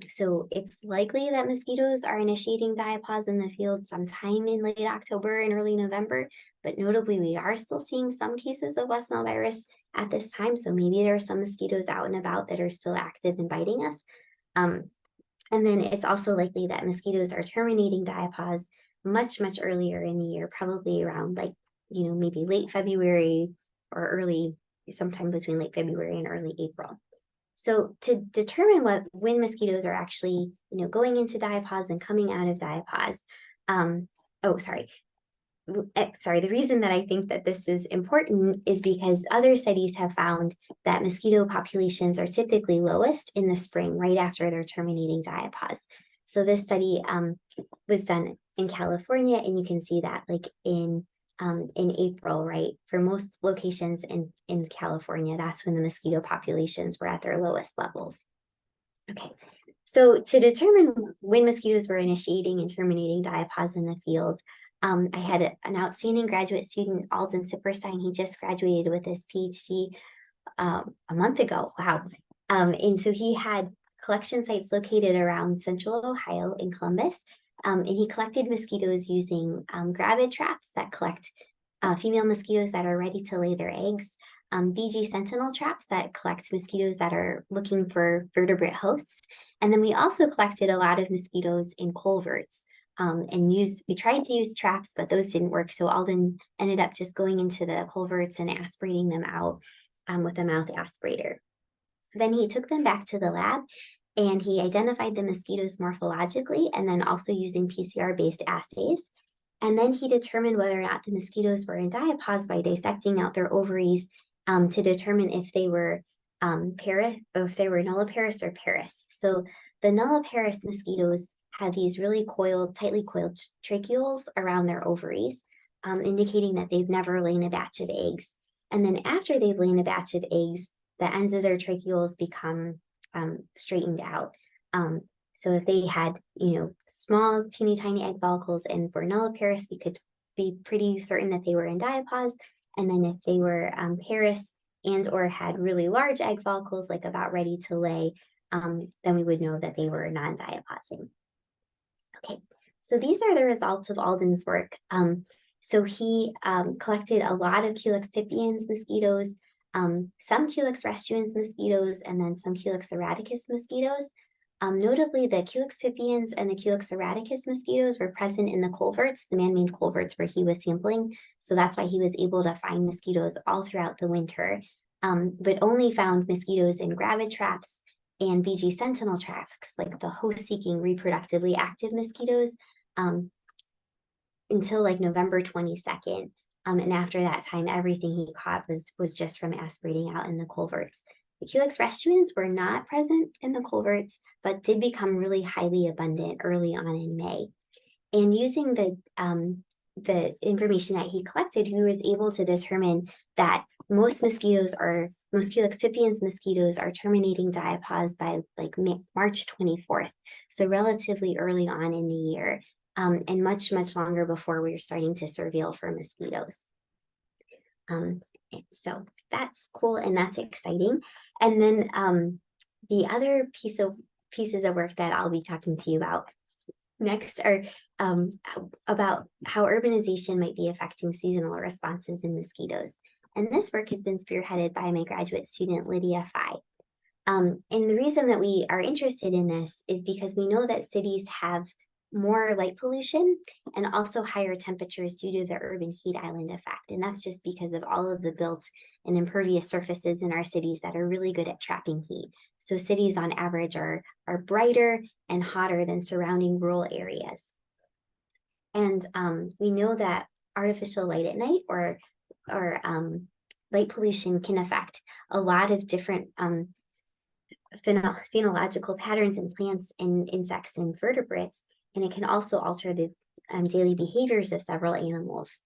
So it's likely that mosquitoes are initiating diapause in the field sometime in late October and early November, but notably we are still seeing some cases of West Nile virus at this time. So maybe there are some mosquitoes out and about that are still active and biting us. And then it's also likely that mosquitoes are terminating diapause much, much earlier in the year, probably around like, maybe late February or sometime between late February and early April. So to determine when mosquitoes are actually, going into diapause and coming out of diapause, the reason that I think that this is important is because other studies have found that mosquito populations are typically lowest in the spring, right after they're terminating diapause. So this study was done in California, and you can see that like in April, right? For most locations in California, that's when the mosquito populations were at their lowest levels. Okay, so to determine when mosquitoes were initiating and terminating diapause in the field, I had an outstanding graduate student, Alden Sipperstein. He just graduated with his PhD a month ago. Wow. And so he had collection sites located around central Ohio in Columbus. And he collected mosquitoes using gravid traps that collect female mosquitoes that are ready to lay their eggs, BG sentinel traps that collect mosquitoes that are looking for vertebrate hosts. And then we also collected a lot of mosquitoes in culverts. We tried to use traps, but those didn't work. So Alden ended up just going into the culverts and aspirating them out with a mouth aspirator. Then he took them back to the lab and he identified the mosquitoes morphologically and then also using PCR-based assays. And then he determined whether or not the mosquitoes were in diapause by dissecting out their ovaries to determine if they were nulliparous or parous. So the nulliparous mosquitoes have these really tightly coiled tracheoles around their ovaries, indicating that they've never laid a batch of eggs. And then after they've laid a batch of eggs, the ends of their tracheoles become straightened out. So if they had, small, teeny tiny egg follicles and were nulliparous, we could be pretty certain that they were in diapause. And then if they were parous and or had really large egg follicles, like about ready to lay, then we would know that they were non-diaposing. Okay, so these are the results of Alden's work. So he collected a lot of Culex pipiens mosquitoes, some Culex restruens mosquitoes, and then some Culex erraticus mosquitoes. Notably, the Culex pipiens and the Culex erraticus mosquitoes were present in the culverts, the man-made culverts where he was sampling. So that's why he was able to find mosquitoes all throughout the winter, but only found mosquitoes in gravid traps and BG sentinel traps, like the host-seeking reproductively active mosquitoes, until like November 22nd. And after that time, everything he caught was just from aspirating out in the culverts. The Culex restruens were not present in the culverts, but did become really highly abundant early on in May. And using the information that he collected, he was able to determine that most Culex pipiens mosquitoes are terminating diapause by like March 24th, so relatively early on in the year, and much, much longer before we were starting to surveil for mosquitoes. So that's cool and that's exciting. And then the other pieces of work that I'll be talking to you about next are about how urbanization might be affecting seasonal responses in mosquitoes. And this work has been spearheaded by my graduate student, Lydia Fye. And the reason that we are interested in this is because we know that cities have more light pollution and also higher temperatures due to the urban heat island effect. And that's just because of all of the built and impervious surfaces in our cities that are really good at trapping heat. So cities on average are brighter and hotter than surrounding rural areas. And we know that artificial light at night or light pollution can affect a lot of different phenological patterns in plants and insects and vertebrates, and it can also alter the daily behaviors of several animals.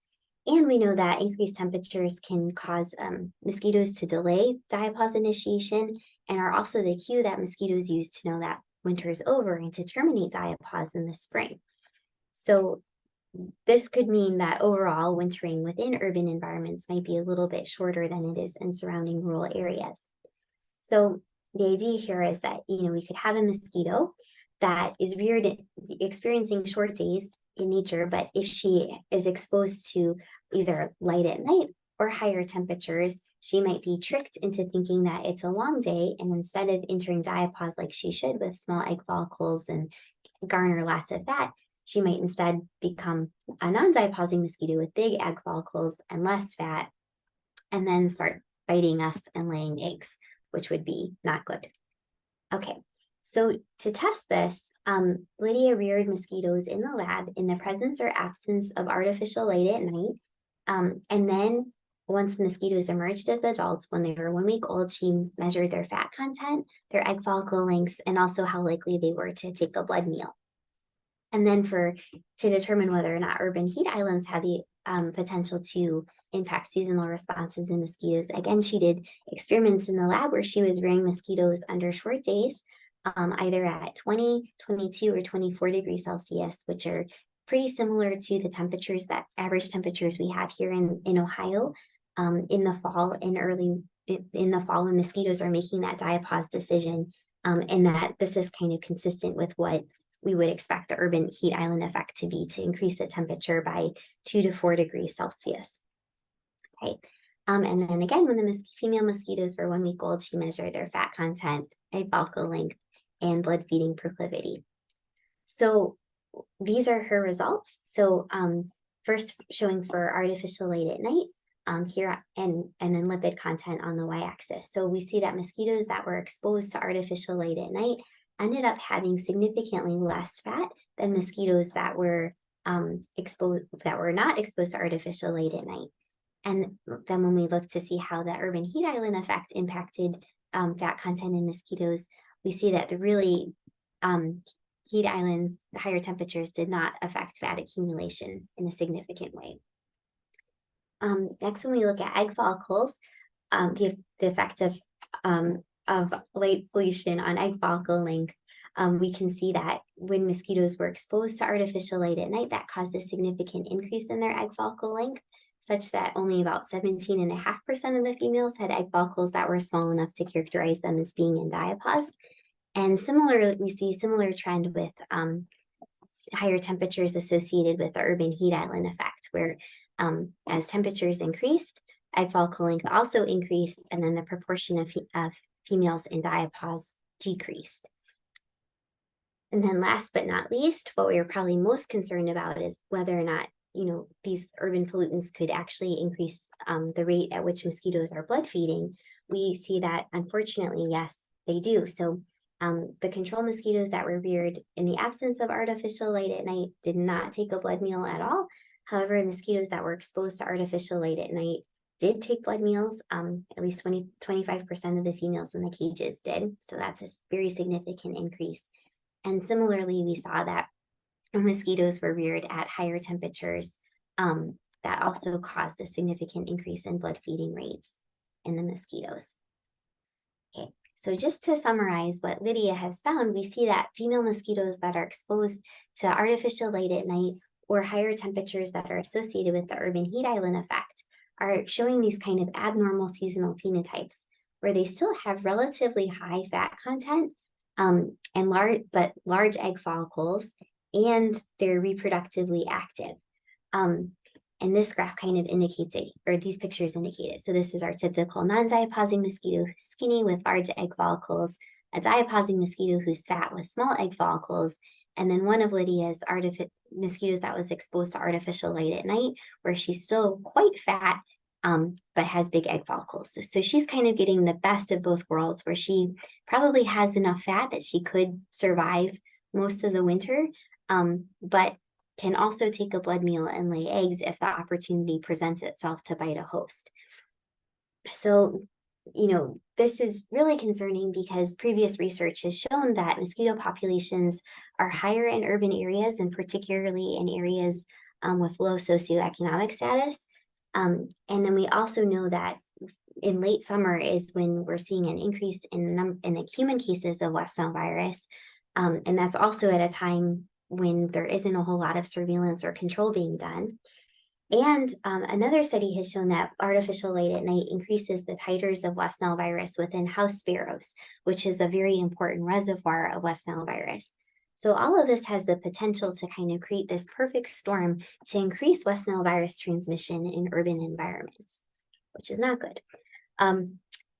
And we know that increased temperatures can cause mosquitoes to delay diapause initiation and are also the cue that mosquitoes use to know that winter is over and to terminate diapause in the spring. So this could mean that overall wintering within urban environments might be a little bit shorter than it is in surrounding rural areas. So the idea here is that, we could have a mosquito that is reared experiencing short days in nature, but if she is exposed to either light at night or higher temperatures, she might be tricked into thinking that it's a long day, and instead of entering diapause like she should with small egg follicles and garner lots of fat, she might instead become a non-diaposing mosquito with big egg follicles and less fat, and then start biting us and laying eggs, which would be not good. Okay, so to test this, Lydia reared mosquitoes in the lab in the presence or absence of artificial light at night. And then once the mosquitoes emerged as adults, when they were 1 week old, she measured their fat content, their egg follicle lengths, and also how likely they were to take a blood meal. And then to determine whether or not urban heat islands have the potential to impact seasonal responses in mosquitoes. Again, she did experiments in the lab where she was rearing mosquitoes under short days, either at 20, 22, or 24 degrees Celsius, which are pretty similar to the temperatures, that average temperatures we have here in Ohio in the fall and in the fall when mosquitoes are making that diapause decision, and that this is kind of consistent with what we would expect the urban heat island effect to be, to increase the temperature by 2 to 4 degrees Celsius. Okay. And then again, when the female mosquitoes were 1 week old, she measured their fat content, egg follicle length, and blood feeding proclivity. So these are her results. So first showing for artificial light at night here, and then lipid content on the y-axis. So we see that mosquitoes that were exposed to artificial light at night ended up having significantly less fat than mosquitoes that were not exposed to artificial light at night. And then when we look to see how the urban heat island effect impacted fat content in mosquitoes, we see that the really heat islands, the higher temperatures, did not affect fat accumulation in a significant way. Next, when we look at egg follicles, the effect of light pollution on egg follicle length, we can see that when mosquitoes were exposed to artificial light at night, that caused a significant increase in their egg follicle length, such that only about 17.5% of the females had egg follicles that were small enough to characterize them as being in diapause. And similarly, we see similar trend with higher temperatures associated with the urban heat island effect, where as temperatures increased, egg follicle length also increased, and then the proportion of females in diapause decreased. And then last but not least, what we are probably most concerned about is whether or not these urban pollutants could actually increase the rate at which mosquitoes are blood feeding. We see that, unfortunately, yes, they do. So the control mosquitoes that were reared in the absence of artificial light at night did not take a blood meal at all. However, mosquitoes that were exposed to artificial light at night did take blood meals. At least 25% of the females in the cages did. So that's a very significant increase. And similarly, we saw that mosquitoes were reared at higher temperatures, that also caused a significant increase in blood feeding rates in the mosquitoes. Okay, so just to summarize what Lydia has found, we see that female mosquitoes that are exposed to artificial light at night or higher temperatures that are associated with the urban heat island effect are showing these kind of abnormal seasonal phenotypes, where they still have relatively high fat content and large egg follicles, and they're reproductively active. And this graph kind of indicates it, or these pictures indicate it. So this is our typical non-diaposing mosquito who's skinny with large egg follicles, a diaposing mosquito who's fat with small egg follicles, and then one of Lydia's mosquitoes that was exposed to artificial light at night, where she's still quite fat, but has big egg follicles. So she's kind of getting the best of both worlds, where she probably has enough fat that she could survive most of the winter, but can also take a blood meal and lay eggs if the opportunity presents itself to bite a host. So, this is really concerning because previous research has shown that mosquito populations are higher in urban areas, and particularly in areas with low socioeconomic status. And then we also know that in late summer is when we're seeing an increase in the human cases of West Nile virus. And that's also at a time when there isn't a whole lot of surveillance or control being done. And another study has shown that artificial light at night increases the titers of West Nile virus within house sparrows, which is a very important reservoir of West Nile virus. So all of this has the potential to kind of create this perfect storm to increase West Nile virus transmission in urban environments, which is not good.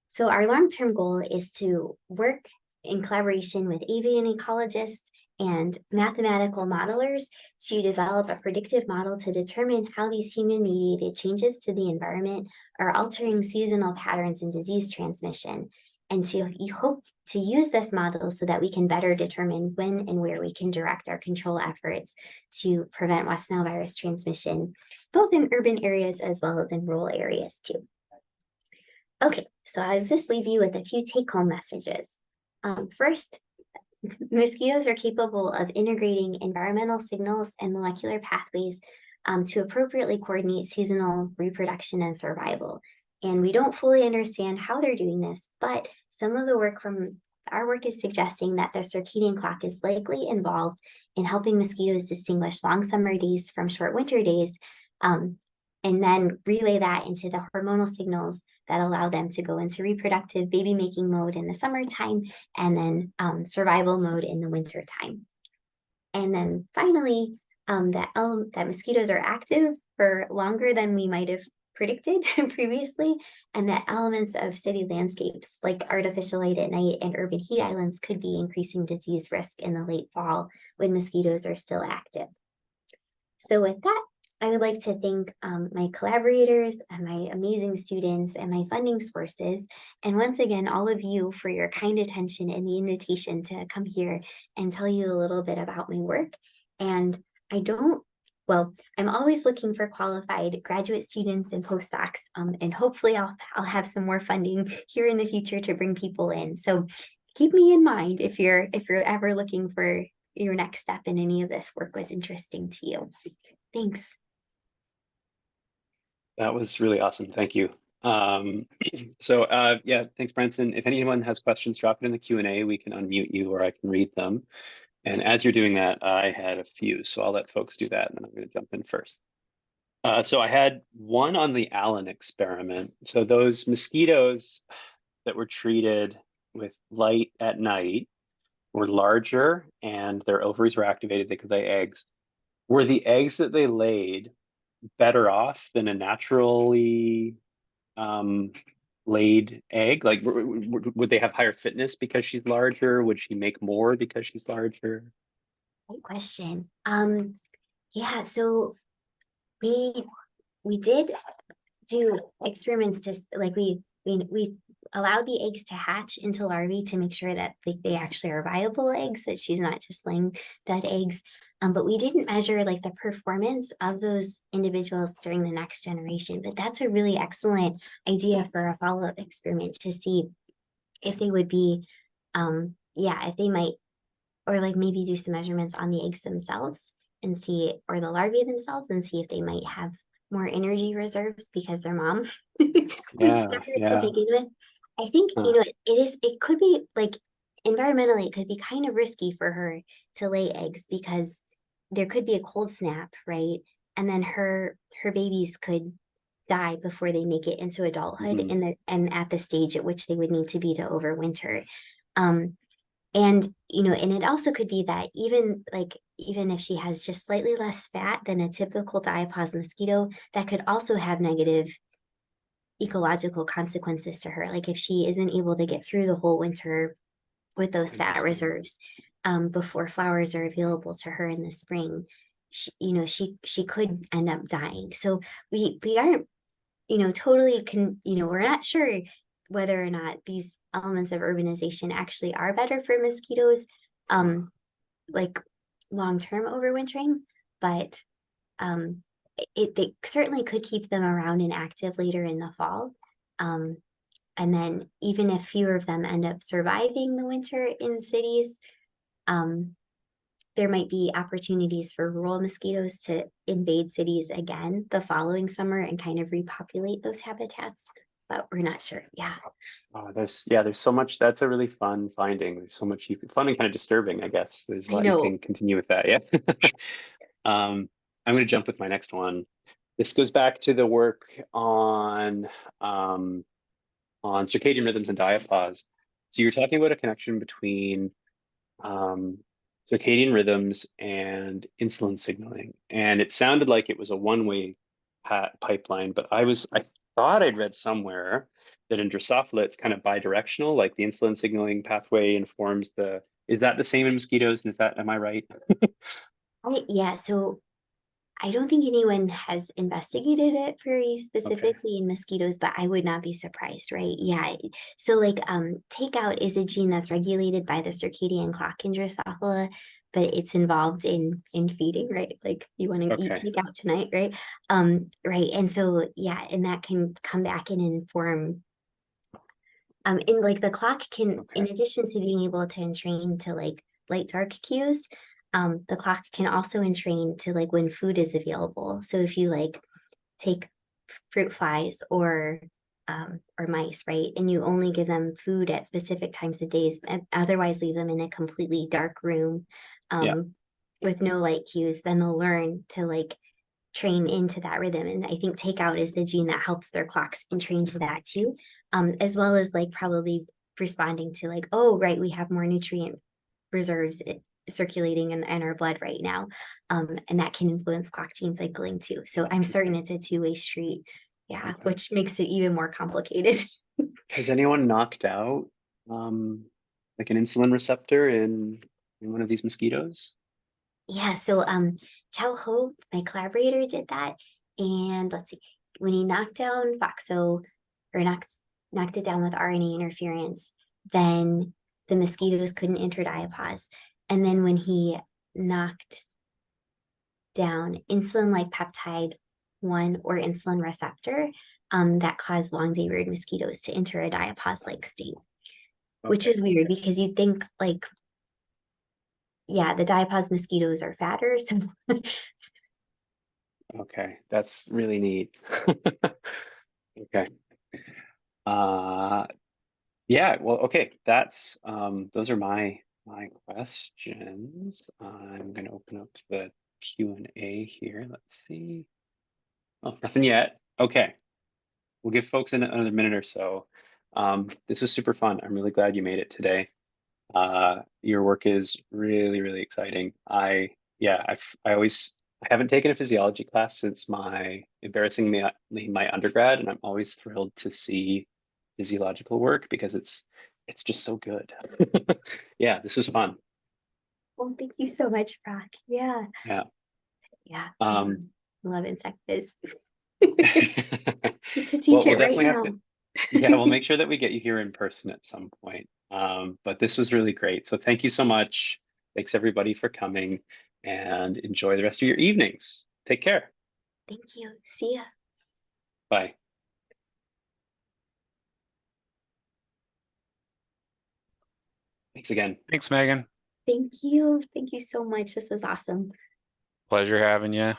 So our long-term goal is to work in collaboration with avian ecologists and mathematical modelers to develop a predictive model to determine how these human-mediated changes to the environment are altering seasonal patterns in disease transmission. And you hope to use this model so that we can better determine when and where we can direct our control efforts to prevent West Nile virus transmission, both in urban areas as well as in rural areas too. Okay, so I'll just leave you with a few take-home messages. First, mosquitoes are capable of integrating environmental signals and molecular pathways to appropriately coordinate seasonal reproduction and survival. And we don't fully understand how they're doing this, but some of the work from our work is suggesting that the circadian clock is likely involved in helping mosquitoes distinguish long summer days from short winter days, and then relay that into the hormonal signals that allow them to go into reproductive baby making mode in the summertime and then survival mode in the wintertime. And then finally, that mosquitoes are active for longer than we might have predicted previously, and that elements of city landscapes like artificial light at night and urban heat islands could be increasing disease risk in the late fall when mosquitoes are still active. So with that, I would like to thank my collaborators and my amazing students and my funding sources. And once again, all of you for your kind attention and the invitation to come here and tell you a little bit about my work. And I'm always looking for qualified graduate students and postdocs, and hopefully I'll have some more funding here in the future to bring people in. So keep me in mind if you're ever looking for your next step and any of this work was interesting to you. Thanks. That was really awesome. Thank you. Yeah, thanks, Branson. If anyone has questions, drop it in the Q&A. We can unmute you or I can read them. And as you're doing that, I had a few, so I'll let folks do that, and then I'm going to jump in first. So I had one on the Allen experiment. So those mosquitoes that were treated with light at night were larger and their ovaries were activated. They could lay eggs. Were the eggs that they laid better off than a naturally laid egg? Like, would they have higher fitness because she's larger? Would she make more because she's larger? Great question. Yeah, so we did do experiments to we allowed the eggs to hatch into larvae to make sure that they actually are viable eggs, that she's not just laying dead eggs. But we didn't measure like the performance of those individuals during the next generation. But that's a really excellent idea for a follow-up experiment to see if they would be, if they might, or like maybe do some measurements on the eggs themselves and see, or the larvae themselves, and see if they might have more energy reserves because their mom was better to begin with. I think, it could be like environmentally, it could be kind of risky for her to lay eggs because there could be a cold snap, right? And then her babies could die before they make it into adulthood and at the stage at which they would need to be to overwinter. And it also could be that even if she has just slightly less fat than a typical diapause mosquito, that could also have negative ecological consequences to her. Like if she isn't able to get through the whole winter with those fat reserves before flowers are available to her in the spring, she could end up dying. So we aren't, totally we're not sure whether or not these elements of urbanization actually are better for mosquitoes, like long-term overwintering, but they certainly could keep them around and active later in the fall. And then even if fewer of them end up surviving the winter in cities, there might be opportunities for rural mosquitoes to invade cities again the following summer and kind of repopulate those habitats. but we're not sure. Yeah. Oh, there's so much. That's a really fun finding. There's so much fun and kind of disturbing, I guess. There's a I lot you know. can continue with that. Yeah. I'm going to jump with my next one. This goes back to the work um, on circadian rhythms and diapause. So you're talking about a connection between um, circadian rhythms and insulin signaling, and it sounded like it was a one-way pipeline. But I thought I'd read somewhere that in Drosophila it's kind of bidirectional, like the insulin signaling pathway informs the. Is that the same in mosquitoes? And am I right? Yeah. So I don't think anyone has investigated it very Okay. specifically in mosquitoes, but I would not be surprised, right? Yeah. So like takeout is a gene that's regulated by the circadian clock in Drosophila, but it's involved in feeding, right? Like you want to eat Okay. takeout tonight, right? Right. And so yeah, and that can come back and inform and like the clock can, in Okay. addition to being able to entrain to like light dark cues, the clock can also entrain to like when food is available. So if you like take fruit flies or mice, right, and you only give them food at specific times of days, and otherwise leave them in a completely dark room, Yeah. with no light cues, then they'll learn to like train into that rhythm. And I think takeout is the gene that helps their clocks and train to that too. As well as like probably responding to like, oh, right, we have more nutrient reserves circulating in our blood right now. And that can influence clock gene cycling too. So I'm certain Interesting. it's a two-way street. Yeah, Okay. which makes it even more complicated. Has anyone knocked out um, like an insulin receptor in one of these mosquitoes? Yeah, so Chao Ho, my collaborator, did that. And let's see, when he knocked down Foxo or knocked it down with RNA interference, then the mosquitoes couldn't enter diapause. And then when he knocked down insulin-like peptide 1 or insulin receptor, that caused long day road mosquitoes to enter a diapause-like state, which Okay. is weird because you'd think like, yeah, the diapause mosquitoes are fatter, so Okay. That's really neat. Okay. Uh, yeah, well, okay. That's those are my questions. I'm gonna open up the Q&A here. Let's see. Oh, nothing yet. Okay. We'll give folks another minute or so. This was super fun. I'm really glad you made it today. Your work is really, really exciting. I haven't taken a physiology class since my embarrassingly my undergrad, and I'm always thrilled to see physiological work because it's just so good. Yeah, this was fun. well, thank you so much, Brock. Yeah, Yeah. yeah. Um, Love insect biz. Get to well, teach we'll it right definitely have to. now. Yeah, we'll make sure that we get you here in person at some point. But this was really great. So thank you so much. Thanks everybody for coming and enjoy the rest of your evenings. Take care. Thank you. See ya. Bye. Thanks again. Thanks, Megan. Thank you. Thank you so much. This was awesome. Pleasure having you.